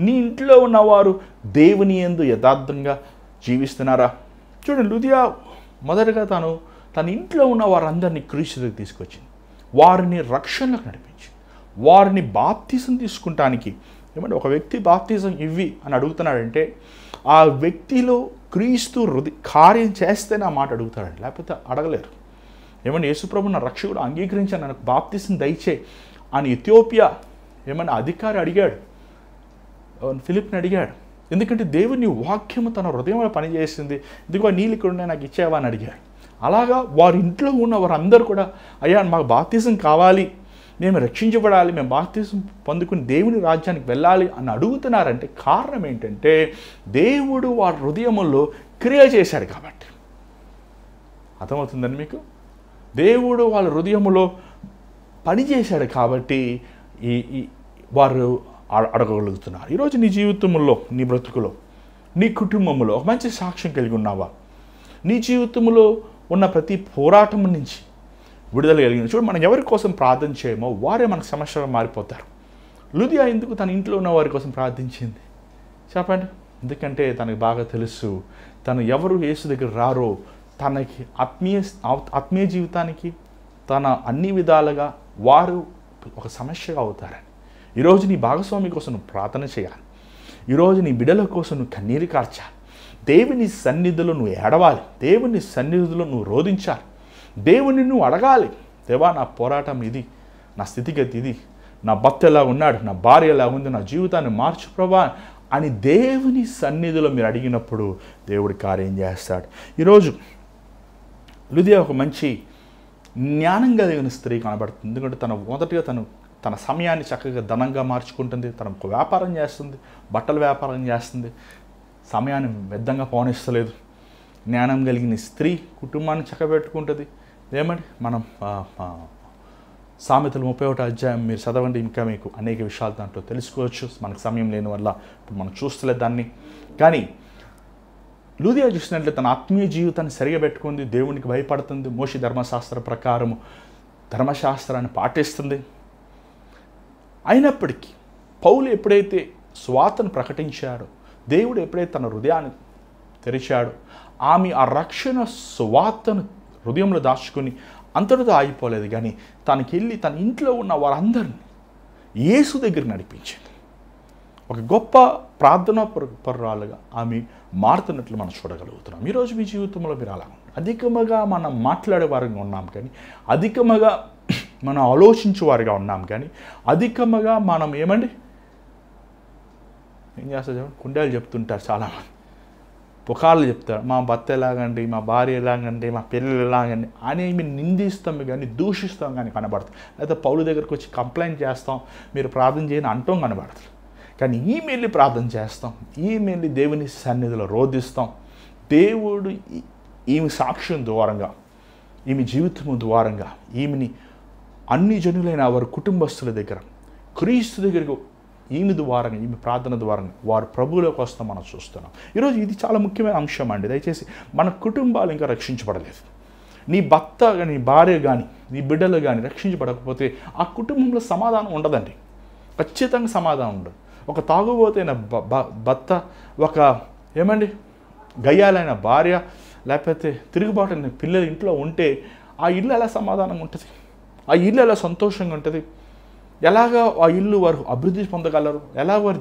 నీ ఇంట్లో ఉన్నవారు దేవుని యందు యథార్థంగా జీవిస్తున్నారా? చూడండి, లుదియా మొదటగా తన ఇంట్లో ఉన్న వారందరినీ క్రీస్తుకి తీసుకొచ్చింది, వారిని రక్షణకు నడిపించింది, వారిని బాప్తిజం తీసుకుంటానికి. ఏమంటే ఒక వ్యక్తి బాప్తిజం ఇవ్వి అని అడుగుతున్నాడంటే ఆ వ్యక్తిలో క్రీస్తు కార్యం చేస్తేనే ఆ మాట అడుగుతాడండి, లేకపోతే అడగలేరు. ఏమన్నా యేసుప్రభు నా రక్షకుడు అంగీకరించాను, నాకు బాప్తిజం దయచే అని ఇథియోపియా ఏమన్నా అధికారి అడిగాడు, ఫిలిప్ని అడిగాడు. ఎందుకంటే దేవుని వాక్యము తన హృదయంలో పనిచేసింది. ఇదిగో నీళ్ళు ఇక్కడ ఉన్నాయి, నాకు ఇచ్చేవా అని అడిగాడు. అలాగా వారి ఇంట్లో ఉన్న వారందరూ కూడా అయ్యా మాకు బాప్తిజం కావాలి, మేము రక్షించబడాలి, మేము బాప్తిజం పొందుకుని దేవుని రాజ్యానికి వెళ్ళాలి అని అడుగుతున్నారంటే కారణం ఏంటంటే దేవుడు వారి హృదయంలో క్రియ చేశాడు కాబట్టి. అర్థమవుతుందండి మీకు? దేవుడు వాళ్ళ హృదయంలో పని చేశాడు కాబట్టి వారు అడగగలుగుతున్నారు. ఈరోజు నీ జీవితంలో, నీ బ్రతుకులో, నీ కుటుంబంలో ఒక మంచి సాక్ష్యం కలిగి ఉన్నావా? నీ జీవితంలో ఉన్న ప్రతి పోరాటం నుంచి విడుదల కలిగింది. చూడు, మనం ఎవరి కోసం ప్రార్థన చేయమో వారే మనకు సమస్యగా మారిపోతారు. లుదియా ఎందుకు తన ఇంట్లో ఉన్న వారి కోసం ప్రార్థించింది చెప్పండి? ఎందుకంటే తనకు బాగా తెలుసు తను ఎవరు యేసు దగ్గర రారో తనకి ఆత్మీయ జీవితానికి తన అన్ని విధాలుగా వారు ఒక సమస్యగా అవుతారని. ఈరోజు నీ భాగస్వామి కోసం నువ్వు ప్రార్థన చేయాలి. ఈరోజు నీ బిడ్డల కోసం నువ్వు కన్నీరు కార్చాలి. దేవుని సన్నిధిలో నువ్వు ఏడవాలి. దేవుని సన్నిధిలో నువ్వు రోధించాలి. దేవుని నువ్వు అడగాలి, దేవా నా పోరాటం ఇది, నా స్థితిగతి ఇది, నా భర్త ఎలా ఉన్నాడు, నా భార్య ఎలా ఉంది, నా జీవితాన్ని మార్చు ప్రభా అని దేవుని సన్నిధిలో మీరు అడిగినప్పుడు దేవుడి కార్యం చేస్తాడు. ఈరోజు లుదియా ఒక మంచి జ్ఞానం కలిగిన స్త్రీ కనబడుతుంది. ఎందుకంటే మొదటిగా తన సమయాన్ని చక్కగా ధనంగా మార్చుకుంటుంది, తను ఒక వ్యాపారం చేస్తుంది, బట్టల వ్యాపారం చేస్తుంది, సమయాన్ని వ్యర్థంగా పోనిస్తలేదు. జ్ఞానం కలిగిన స్త్రీ కుటుంబాన్ని చక్కబెట్టుకుంటుంది. ఏమండి మనం సామెతలు 31వ అధ్యాయం మీరు చదవండి, ఇంకా మీకు అనేక విషయాలు దాంట్లో తెలుసుకోవచ్చు. మనకు సమయం లేని వల్ల ఇప్పుడు మనం చూస్తలేదు దాన్ని. కానీ లూదియా చూసినట్లయితే తన ఆత్మీయ జీవితాన్ని సరిగా పెట్టుకుంది, దేవునికి భయపడుతుంది, మోషే ధర్మశాస్త్ర ప్రకారము ధర్మశాస్త్రాన్ని పాటిస్తుంది. అయినప్పటికీ పౌలు ఎప్పుడైతే స్వార్థను ప్రకటించాడో, దేవుడు ఎప్పుడైతే తన హృదయాన్ని తెరిచాడో, ఆమె ఆ రక్షణ స్వార్థను హృదయంలో దాచుకొని అంతటితో ఆగిపోలేదు. కానీ తనకి వెళ్ళి తన ఇంట్లో ఉన్న వారందరినీ యేసు దగ్గర నడిపించింది. ఒక గొప్ప ప్రార్థనా పరురాలుగా ఆమె మారుతున్నట్లు మనం చూడగలుగుతున్నాం. ఈరోజు మీ జీవితంలో మీరు అలా అధికముగా మనం మాట్లాడే వారిగా ఉన్నాం, కానీ అధికముగా మనం ఆలోచించే వారిగా ఉన్నాం, కానీ అధికముగా మనం ఏం చేస్తారు చెప్పండి, కుండలు చెప్తుంటారు చాలామంది, పుకార్లు చెప్తారు. మా భర్త ఎలాగండి, మా భార్య ఎలాగండి, మా పిల్లలు ఎలాగండి అని మేము నిందిస్తాం కానీ దూషిస్తాం కానీ కనబడుతుంది. అయితే పౌలు దగ్గరికి వచ్చి కంప్లైంట్ చేస్తాం, మీరు ప్రార్థన చేయని అంటాం కనబడుతుంది. కానీ ఈమెల్లి ప్రార్థన చేస్తాం, ఈమెల్లి దేవుని సన్నిధిలో రోధిస్తాం. దేవుడు ఈమె సాక్ష్యం ద్వారంగా, ఈమె జీవితం ద్వారంగా ఈమెని అన్ని జనులైన వారి కుటుంబస్తుల దగ్గర క్రీస్తు దగ్గరకు ఈమె ద్వారంగా, ఈమె ప్రార్థన ద్వారంగా వారు ప్రభువులోకి వస్తాం మనం చూస్తున్నాం. ఈరోజు ఇది చాలా ముఖ్యమైన అంశం అండి. దయచేసి మన కుటుంబాలు ఇంకా రక్షించబడలేదు. నీ భర్త కానీ, భార్య కానీ, నీ బిడ్డలు కానీ రక్షించబడకపోతే ఆ కుటుంబంలో సమాధానం ఉండదండి. ఖచ్చితంగా సమాధానం ఉండదు. ఒక తాగుబోతైన భర్త, ఒక గయ్యాలైన భార్య, లేకపోతే తిరుగుబాటైన పిల్లలు ఇంట్లో ఉంటే ఆ ఇల్లు ఎలా సమాధానంగా ఉంటుంది? ఆ ఇల్లు ఎలా సంతోషంగా ఉంటుంది? ఎలాగా ఆ ఇల్లు వారు అభివృద్ధి పొందగలరు? ఎలా వారు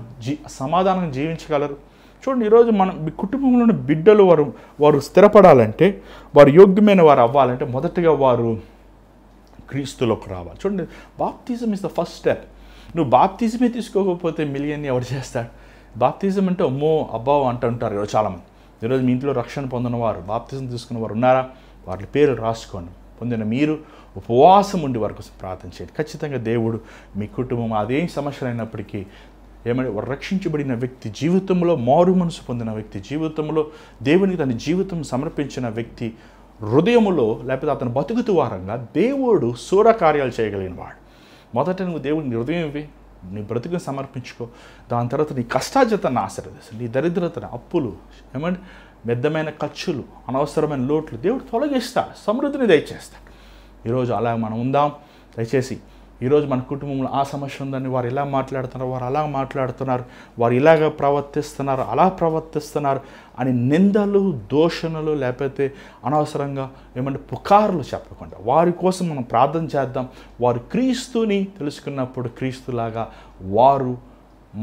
సమాధానంగా జీవించగలరు? చూడండి, ఈరోజు మన కుటుంబంలోని బిడ్డలు వారు స్థిరపడాలంటే, వారు యోగ్యమైన వారు అవ్వాలంటే మొదటగా వారు క్రీస్తులోకి రావాలి. చూడండి, బాప్తిజం ఇస్ ద ఫస్ట్ స్టెప్. నువ్వు బాప్తిజమే తీసుకోకపోతే మిలియన్ ఎవరు చేస్తాడు? బాప్తిజం అంటే అమ్మో అబ్బా అంటుంటారు ఈరోజు చాలామంది. ఈరోజు మీ ఇంట్లో రక్షణ పొందిన వారు, బాప్తిజం తీసుకున్న వారు ఉన్నారా? వారి పేరు రాసుకోండి. పొందిన మీరు ఉపవాసం ఉండి వారి కోసం ప్రార్థన చేయండి. ఖచ్చితంగా దేవుడు మీ కుటుంబం అదేం సమస్యలు అయినప్పటికీ రక్షించబడిన వ్యక్తి జీవితంలో, మారు మనసు పొందిన వ్యక్తి జీవితంలో, దేవునికి తన జీవితం సమర్పించిన వ్యక్తి హృదయములో, లేకపోతే అతను బతుకుతూ వారంగా దేవుడు సూరకార్యాలు చేయగలిగిన వాడు. మొదట నువ్వు దేవుడిని హృదయం ఇవి, నీ బ్రతుకుని సమర్పించుకో. దాని తర్వాత నీ కష్టార్జితాన్ని ఆశీర్వదిస్తాడు. నీ దరిద్రతను, అప్పులు, వ్యర్థమైన ఖర్చులు, అనవసరమైన లోట్లు దేవుడు తొలగిస్తాడు, సమృద్ధిని దయచేస్తాడు. ఈరోజు అలా మనం ఉందాం. దయచేసి ఈరోజు మన కుటుంబంలో ఆ సమస్య ఉందని వారు ఇలా మాట్లాడుతున్నారు, వారు అలా మాట్లాడుతున్నారు, వారు ఇలాగ ప్రవర్తిస్తున్నారు, అలా ప్రవర్తిస్తున్నారు అని నిందలు, దోషణలు, లేకపోతే అనవసరంగా పుకార్లు చెప్పకుండా వారి కోసం మనం ప్రార్థన చేద్దాం. వారు క్రీస్తుని తెలుసుకున్నప్పుడు క్రీస్తులాగా వారు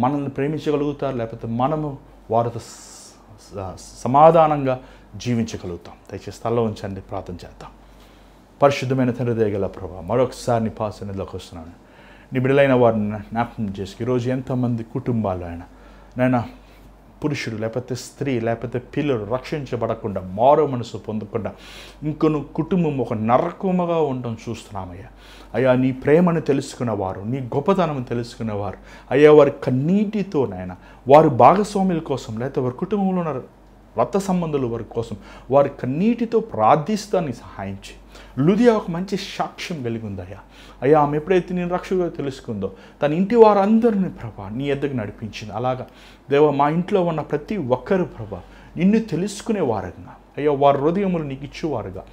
మనల్ని ప్రేమించగలుగుతారు, లేకపోతే మనము వారితో సమాధానంగా జీవించగలుగుతాం. దయచేసి స్థలంలో ఉంచండి, ప్రార్థన చేద్దాం. పరిశుద్ధమైన తండ్రి దయగల ప్రభా, మరొకసారి నీ పాసనలోకి వస్తున్నాను. నీ బిడ్డలైన వారిని జ్ఞాపకం చేసుకు. ఈరోజు ఎంతమంది కుటుంబాలు నైనా పురుషుడు, లేకపోతే స్త్రీ, లేకపోతే పిల్లలు రక్షించబడకుండా, మారో మనసు పొందకుండా ఇంకొను కుటుంబం ఒక నరకముగా ఉండడం చూస్తున్నామయ్యా. అయ్యా, నీ ప్రేమను తెలుసుకున్నవారు, నీ గొప్పతనం తెలుసుకున్నవారు అయ్యా, వారి కన్నీటితో నాయన వారి భాగస్వాముల కోసం, లేకపోతే వారి కుటుంబంలో ఉన్న రక్త సంబంధులు వారి కోసం వారి కన్నీటితో ప్రార్థిస్తాన్ని సహాయం చేయి. లూదియా ఒక మంచి సాక్ష్యం కలిగి ఉందయ్యా. అయ్యా, ఆమె ఎప్పుడైతే నేను రక్షకుగా తెలుసుకుందో తన ఇంటి వారందరినీ ప్రభా నీ ఎద్దకు నడిపించింది. అలాగా దేవా, మా ఇంట్లో ఉన్న ప్రతి ఒక్కరు ప్రభా నిన్ను తెలుసుకునే వారంగా అయ్యా, వారి హృదయములు నీకు ఇచ్చేవారుగా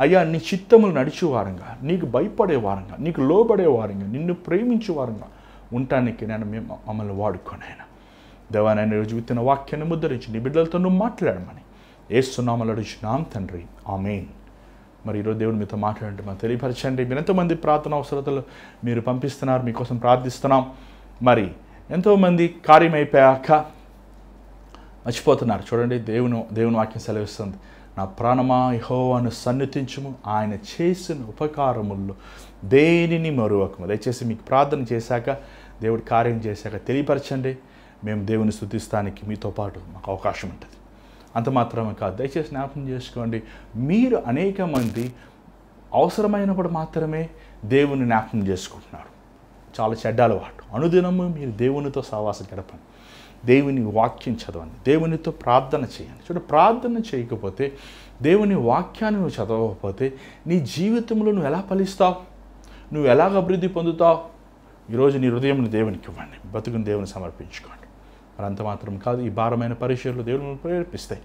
అయ్యా, నీ చిత్తములు నడిచేవారంగా, నీకు భయపడేవారంగా, నీకు లోబడేవారంగా, నిన్ను ప్రేమించేవారంగా ఉండటానికి నేను మమ్మల్ని వాడుకోనైనా. దేవా, నేను ఈరోజు విత్తిన వాక్యాన్ని ముద్రించి నీ బిడ్డలతో నువ్వు మాట్లాడమని యేసునామములో అడుగుచున్నాం తండ్రి, ఆమేన్. మరి ఈరోజు దేవుడు మీతో మాట్లాడండి, మనం తెలియపరచండి. మీరు ఎంతోమంది ప్రార్థన అవసరతలు మీరు పంపిస్తున్నారు, మీకోసం ప్రార్థిస్తున్నాం. మరి ఎంతోమంది కార్యం అయిపోయాక మర్చిపోతున్నారు. చూడండి, దేవుని వాక్యం సెలవిస్తుంది, నా ప్రాణమా యెహోవాను సన్నిధించుము, ఆయన చేసిన ఉపకారముల్లో దేనిని మరువకము. దయచేసి మీకు ప్రార్థన చేశాక, దేవుడి కార్యం చేశాక తెలియపరచండి. మేము దేవుని స్తుతిస్తానికి మీతో పాటు మాకు అవకాశం ఉంటుంది. అంత మాత్రమే కాదు, దయచేసి జ్ఞాపకం చేసుకోండి, మీరు అనేక మంది అవసరమైనప్పుడు మాత్రమే దేవుని జ్ఞాపకం చేసుకుంటున్నారు. చాలా చెడ్డ అలవాటు. అనుదినము మీరు దేవునితో సహవాసం గడపండి, దేవుని వాక్యం చదవండి, దేవునితో ప్రార్థన చేయండి. చూడ, ప్రార్థన చేయకపోతే, దేవుని వాక్యాన్ని నువ్వు చదవకపోతే నీ జీవితంలో నువ్వు ఎలా ఫలిస్తావు? నువ్వు ఎలాగ అభివృద్ధి పొందుతావు? ఈరోజు నీ హృదయంని దేవునికి ఇవ్వండి, బతుకుని దేవుని సమర్పించుకోండి. మరి అంత మాత్రం కాదు, ఈ భారమైన పరిచర్యలు దేవుని ప్రేరేపిస్తాయి.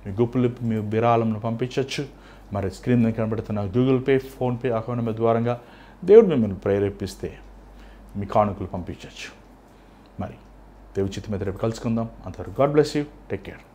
మీ గుప్పులు మీ విరాళంను పంపించవచ్చు. మరి స్క్రీన్ మీద కనబడుతున్న Google pay, PhonePe account number ద్వారంగా దేవుడు మిమ్మల్ని ప్రేరేపిస్తే మీ కానుకలు పంపించవచ్చు. మరి దేవుడి చిత్తం మీద రేపు కలుసుకుందాం. అంతవరకు God bless you. Take care.